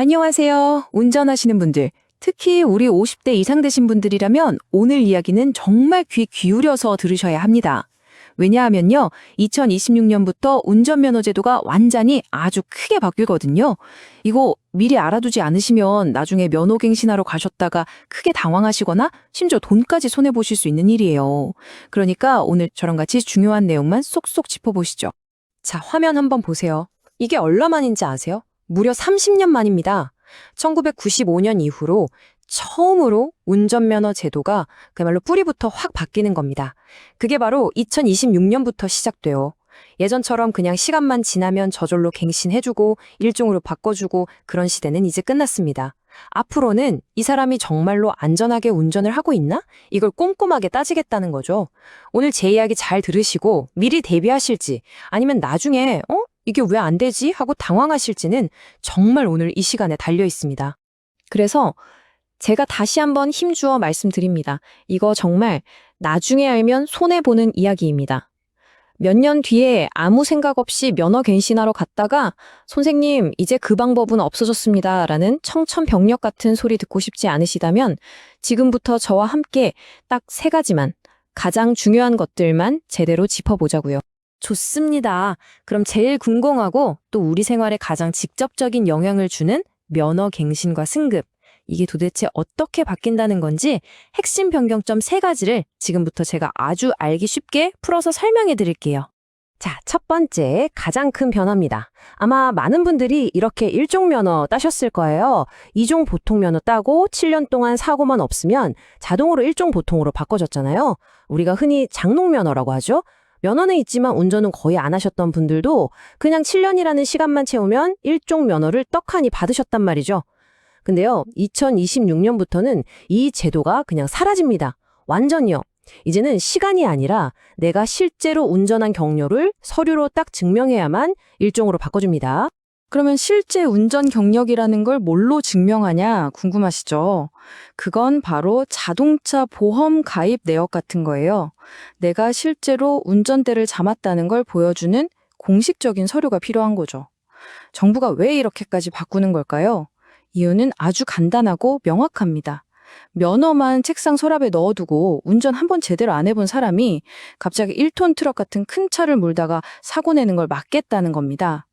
안녕하세요. 운전하시는 분들, 특히 우리 50대 이상 되신 분들이라면 오늘 이야기는 정말 귀 기울여서 들으셔야 합니다. 왜냐하면요, 2026년부터 운전면허 제도가 완전히 아주 크게 바뀌거든요. 이거 미리 알아두지 않으시면 나중에 면허갱신하러 가셨다가 크게 당황하시거나 심지어 돈까지 손해보실 수 있는 일이에요. 그러니까 오늘 저랑 같이 중요한 내용만 쏙쏙 짚어보시죠. 자, 화면 한번 보세요. 이게 얼마만인지 아세요? 무려 30년 만입니다. 1995년 이후로 처음으로 운전면허 제도가 그야말로 뿌리부터 확 바뀌는 겁니다. 그게 바로 2026년부터 시작돼요. 예전처럼 그냥 시간만 지나면 저절로 갱신해주고 일종으로 바꿔주고 그런 시대는 이제 끝났습니다. 앞으로는 이 사람이 정말로 안전하게 운전을 하고 있나? 이걸 꼼꼼하게 따지겠다는 거죠. 오늘 제 이야기 잘 들으시고 미리 대비하실지 아니면 나중에 이게 왜 안 되지? 하고 당황하실지는 정말 오늘 이 시간에 달려 있습니다. 그래서 제가 다시 한번 힘주어 말씀드립니다. 이거 정말 나중에 알면 손해보는 이야기입니다. 몇 년 뒤에 아무 생각 없이 면허 갱신하러 갔다가 선생님 이제 그 방법은 없어졌습니다 라는 청천벽력 같은 소리 듣고 싶지 않으시다면 지금부터 저와 함께 딱 3가지만 가장 중요한 것들만 제대로 짚어보자고요. 좋습니다. 그럼 제일 궁금하고 또 우리 생활에 가장 직접적인 영향을 주는 면허 갱신과 승급. 이게 도대체 어떻게 바뀐다는 건지 핵심 변경점 3가지를 지금부터 제가 아주 알기 쉽게 풀어서 설명해 드릴게요. 자, 첫 번째, 가장 큰 변화입니다. 아마 많은 분들이 이렇게 1종 면허 따셨을 거예요. 2종 보통 면허 따고 7년 동안 사고만 없으면 자동으로 1종 보통으로 바꿔졌잖아요. 우리가 흔히 장롱 면허라고 하죠. 면허는 있지만 운전은 거의 안 하셨던 분들도 그냥 7년이라는 시간만 채우면 1종 면허를 떡하니 받으셨단 말이죠. 근데요, 2026년부터는 이 제도가 그냥 사라집니다. 완전히요. 이제는 시간이 아니라 내가 실제로 운전한 경로를 서류로 딱 증명해야만 1종으로 바꿔줍니다. 그러면 실제 운전 경력이라는 걸 뭘로 증명하냐 궁금하시죠? 그건 바로 자동차 보험 가입 내역 같은 거예요. 내가 실제로 운전대를 잡았다는 걸 보여주는 공식적인 서류가 필요한 거죠. 정부가 왜 이렇게까지 바꾸는 걸까요? 이유는 아주 간단하고 명확합니다. 면허만 책상 서랍에 넣어두고 운전 한번 제대로 안 해본 사람이 갑자기 1톤 트럭 같은 큰 차를 몰다가 사고 내는 걸 막겠다는 겁니다.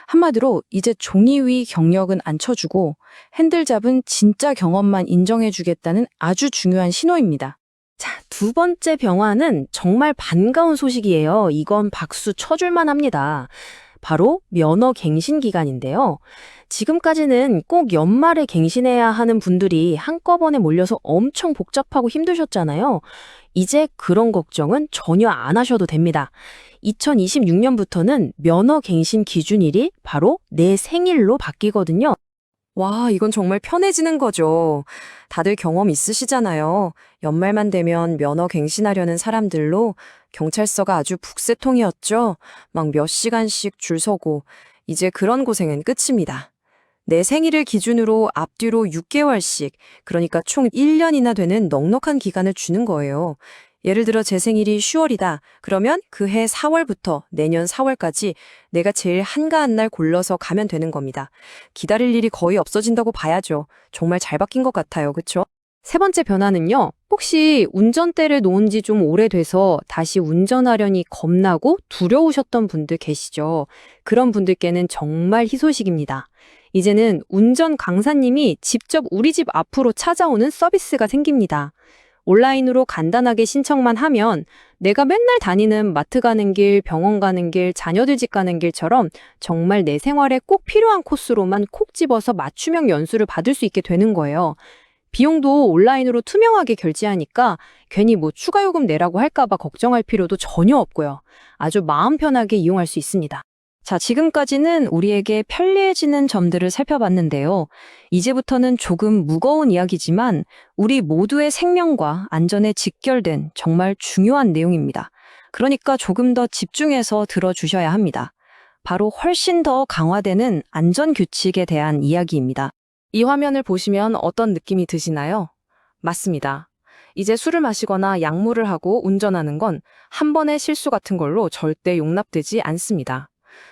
한마디로 이제 종이 위 경력은 안 쳐주고 핸들 잡은 진짜 경험만 인정해주겠다는 아주 중요한 신호입니다. 자, 2번째 변화는 정말 반가운 소식이에요. 이건 박수 쳐줄만 합니다. 바로 면허 갱신 기간인데요. 지금까지는 꼭 연말에 갱신해야 하는 분들이 한꺼번에 몰려서 엄청 복잡하고 힘드셨잖아요. 이제 그런 걱정은 전혀 안 하셔도 됩니다. 2026년부터는 면허 갱신 기준일이 바로 내 생일로 바뀌거든요. 와, 이건 정말 편해지는 거죠. 다들 경험 있으시잖아요. 연말만 되면 면허 갱신하려는 사람들로 경찰서가 아주 북새통이었죠. 막 몇 시간씩 줄 서고. 이제 그런 고생은 끝입니다. 내 생일을 기준으로 앞뒤로 6개월씩, 그러니까 총 1년이나 되는 넉넉한 기간을 주는 거예요. 예를 들어 제 생일이 10월이다. 그러면 그 해 4월부터 내년 4월까지 내가 제일 한가한 날 골라서 가면 되는 겁니다. 기다릴 일이 거의 없어진다고 봐야죠. 정말 잘 바뀐 것 같아요. 그쵸? 3번째 변화는요. 혹시 운전대를 놓은 지 좀 오래돼서 다시 운전하려니 겁나고 두려우셨던 분들 계시죠? 그런 분들께는 정말 희소식입니다. 이제는 운전 강사님이 직접 우리 집 앞으로 찾아오는 서비스가 생깁니다. 온라인으로 간단하게 신청만 하면 내가 맨날 다니는 마트 가는 길, 병원 가는 길, 자녀들 집 가는 길처럼 정말 내 생활에 꼭 필요한 코스로만 콕 집어서 맞춤형 연수를 받을 수 있게 되는 거예요. 비용도 온라인으로 투명하게 결제하니까 괜히 추가 요금 내라고 할까 봐 걱정할 필요도 전혀 없고요. 아주 마음 편하게 이용할 수 있습니다. 자, 지금까지는 우리에게 편리해지는 점들을 살펴봤는데요. 이제부터는 조금 무거운 이야기지만 우리 모두의 생명과 안전에 직결된 정말 중요한 내용입니다. 그러니까 조금 더 집중해서 들어주셔야 합니다. 바로 훨씬 더 강화되는 안전규칙에 대한 이야기입니다. 이 화면을 보시면 어떤 느낌이 드시나요? 맞습니다. 이제 술을 마시거나 약물을 하고 운전하는 건 한 번의 실수 같은 걸로 절대 용납되지 않습니다.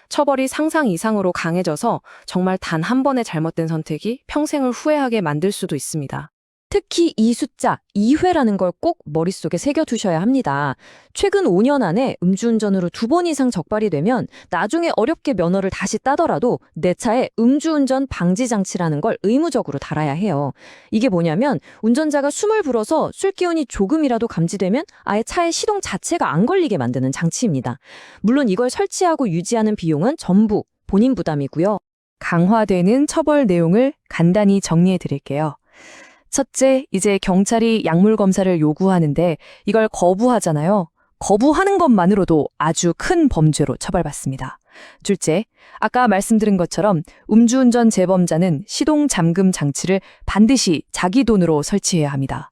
처벌이 상상 이상으로 강해져서 정말 단 한 번의 잘못된 선택이 평생을 후회하게 만들 수도 있습니다. 특히 이 숫자 2회라는 걸 꼭 머릿속에 새겨두셔야 합니다. 최근 5년 안에 음주운전으로 2번 이상 적발이 되면 나중에 어렵게 면허를 다시 따더라도 내 차에 음주운전 방지 장치라는 걸 의무적으로 달아야 해요. 이게 뭐냐면 운전자가 숨을 불어서 술 기운이 조금이라도 감지되면 아예 차의 시동 자체가 안 걸리게 만드는 장치입니다. 물론 이걸 설치하고 유지하는 비용은 전부 본인 부담이고요. 강화되는 처벌 내용을 간단히 정리해 드릴게요. 첫째, 이제 경찰이 약물 검사를 요구하는데 이걸 거부하잖아요. 거부하는 것만으로도 아주 큰 범죄로 처벌받습니다. 둘째, 아까 말씀드린 것처럼 음주운전 재범자는 시동 잠금 장치를 반드시 자기 돈으로 설치해야 합니다.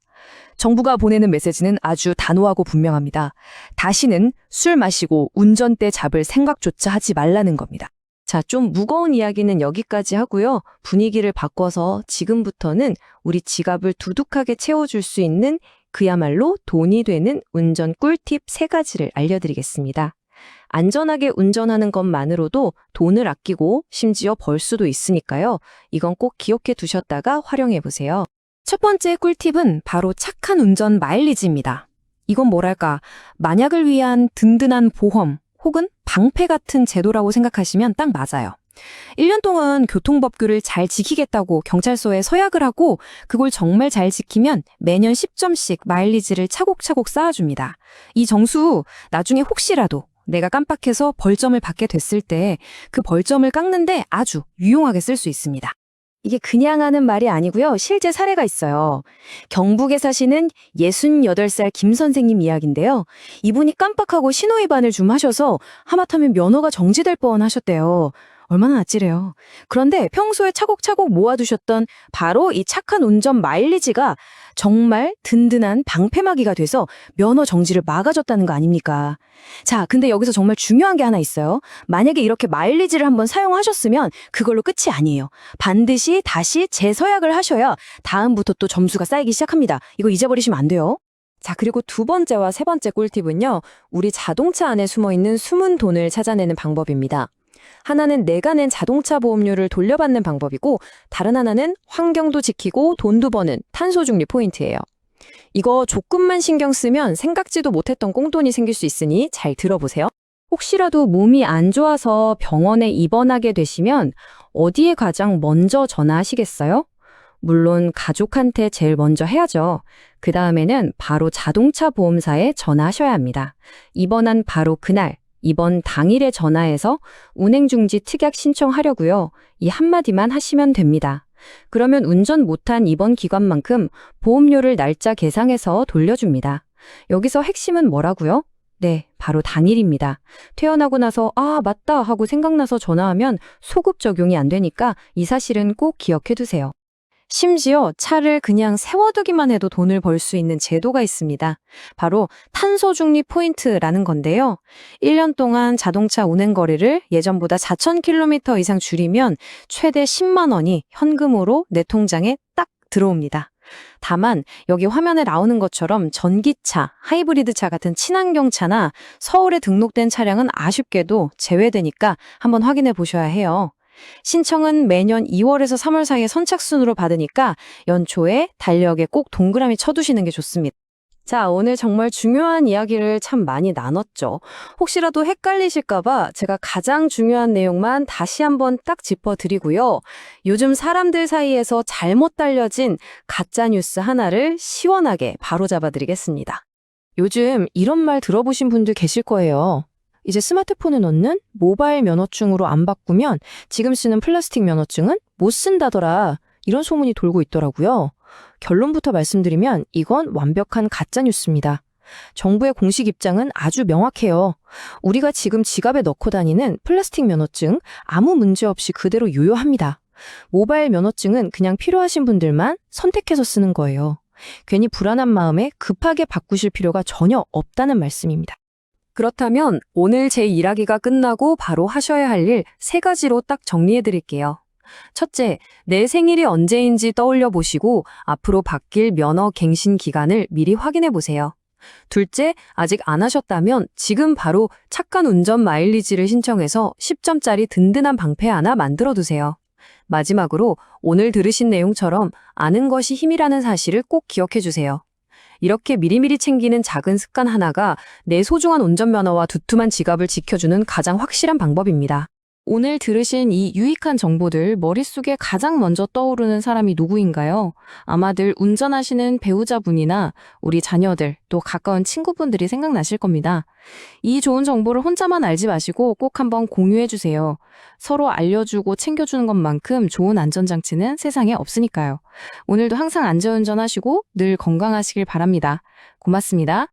정부가 보내는 메시지는 아주 단호하고 분명합니다. 다시는 술 마시고 운전대 잡을 생각조차 하지 말라는 겁니다. 자, 좀 무거운 이야기는 여기까지 하고요. 분위기를 바꿔서 지금부터는 우리 지갑을 두둑하게 채워줄 수 있는 그야말로 돈이 되는 운전 꿀팁 3가지를 알려드리겠습니다. 안전하게 운전하는 것만으로도 돈을 아끼고 심지어 벌 수도 있으니까요. 이건 꼭 기억해 두셨다가 활용해 보세요. 첫 번째 꿀팁은 바로 착한 운전 마일리지입니다. 이건 뭐랄까, 만약을 위한 든든한 보험, 혹은 방패 같은 제도라고 생각하시면 딱 맞아요. 1년 동안 교통법규를 잘 지키겠다고 경찰서에 서약을 하고 그걸 정말 잘 지키면 매년 10점씩 마일리지를 차곡차곡 쌓아줍니다. 이 정수 나중에 혹시라도 내가 깜빡해서 벌점을 받게 됐을 때 그 벌점을 깎는데 아주 유용하게 쓸 수 있습니다. 이게 그냥 하는 말이 아니고요. 실제 사례가 있어요. 경북에 사시는 68살 김 선생님 이야기인데요. 이분이 깜빡하고 신호위반을 좀 하셔서 하마터면 면허가 정지될 뻔 하셨대요. 얼마나 아찔해요. 그런데 평소에 차곡차곡 모아두셨던 바로 이 착한 운전 마일리지가 정말 든든한 방패막이가 돼서 면허 정지를 막아줬다는 거 아닙니까? 자, 근데 여기서 정말 중요한 게 하나 있어요. 만약에 이렇게 마일리지를 한번 사용하셨으면 그걸로 끝이 아니에요. 반드시 다시 재서약을 하셔야 다음부터 또 점수가 쌓이기 시작합니다. 이거 잊어버리시면 안 돼요. 자, 그리고 2번째와 3번째 꿀팁은요. 우리 자동차 안에 숨어있는 숨은 돈을 찾아내는 방법입니다. 하나는 내가 낸 자동차 보험료를 돌려받는 방법이고 다른 하나는 환경도 지키고 돈도 버는 탄소중립 포인트예요. 이거 조금만 신경 쓰면 생각지도 못했던 꽁돈이 생길 수 있으니 잘 들어보세요. 혹시라도 몸이 안 좋아서 병원에 입원하게 되시면 어디에 가장 먼저 전화하시겠어요? 물론 가족한테 제일 먼저 해야죠. 그 다음에는 바로 자동차 보험사에 전화하셔야 합니다. 입원한 바로 그날 이번 당일에 전화해서 운행중지 특약 신청하려고요. 이 한마디만 하시면 됩니다. 그러면 운전 못한 이번 기간만큼 보험료를 날짜 계상해서 돌려줍니다. 여기서 핵심은 뭐라고요? 네, 바로 당일입니다. 퇴원하고 나서 아, 맞다 하고 생각나서 전화하면 소급 적용이 안 되니까 이 사실은 꼭 기억해 두세요. 심지어 차를 그냥 세워두기만 해도 돈을 벌 수 있는 제도가 있습니다. 바로 탄소중립 포인트라는 건데요. 1년 동안 자동차 운행 거리를 예전보다 4,000km 이상 줄이면 최대 10만 원이 현금으로 내 통장에 딱 들어옵니다. 다만 여기 화면에 나오는 것처럼 전기차, 하이브리드차 같은 친환경차나 서울에 등록된 차량은 아쉽게도 제외되니까 한번 확인해 보셔야 해요. 신청은 매년 2월에서 3월 사이에 선착순으로 받으니까 연초에 달력에 꼭 동그라미 쳐두시는 게 좋습니다. 자, 오늘 정말 중요한 이야기를 참 많이 나눴죠. 혹시라도 헷갈리실까봐 제가 가장 중요한 내용만 다시 한번 딱 짚어드리고요. 요즘 사람들 사이에서 잘못 달려진 가짜뉴스 하나를 시원하게 바로잡아드리겠습니다. 요즘 이런 말 들어보신 분들 계실 거예요. 이제 스마트폰에 넣는 모바일 면허증으로 안 바꾸면 지금 쓰는 플라스틱 면허증은 못 쓴다더라. 이런 소문이 돌고 있더라고요. 결론부터 말씀드리면 이건 완벽한 가짜뉴스입니다. 정부의 공식 입장은 아주 명확해요. 우리가 지금 지갑에 넣고 다니는 플라스틱 면허증 아무 문제 없이 그대로 유효합니다. 모바일 면허증은 그냥 필요하신 분들만 선택해서 쓰는 거예요. 괜히 불안한 마음에 급하게 바꾸실 필요가 전혀 없다는 말씀입니다. 그렇다면 오늘 제 일하기가 끝나고 바로 하셔야 할 일 3가지로 딱 정리해 드릴게요. 첫째, 내 생일이 언제인지 떠올려 보시고 앞으로 바뀔 면허 갱신 기간을 미리 확인해 보세요. 둘째, 아직 안 하셨다면 지금 바로 착한 운전 마일리지를 신청해서 10점짜리 든든한 방패 하나 만들어 두세요. 마지막으로 오늘 들으신 내용처럼 아는 것이 힘이라는 사실을 꼭 기억해 주세요. 이렇게 미리미리 챙기는 작은 습관 하나가 내 소중한 운전면허와 두툼한 지갑을 지켜주는 가장 확실한 방법입니다. 오늘 들으신 이 유익한 정보들 머릿속에 가장 먼저 떠오르는 사람이 누구인가요? 아마들 운전하시는 배우자분이나 우리 자녀들, 또 가까운 친구분들이 생각나실 겁니다. 이 좋은 정보를 혼자만 알지 마시고 꼭 한번 공유해 주세요. 서로 알려주고 챙겨주는 것만큼 좋은 안전장치는 세상에 없으니까요. 오늘도 항상 안전운전하시고 늘 건강하시길 바랍니다. 고맙습니다.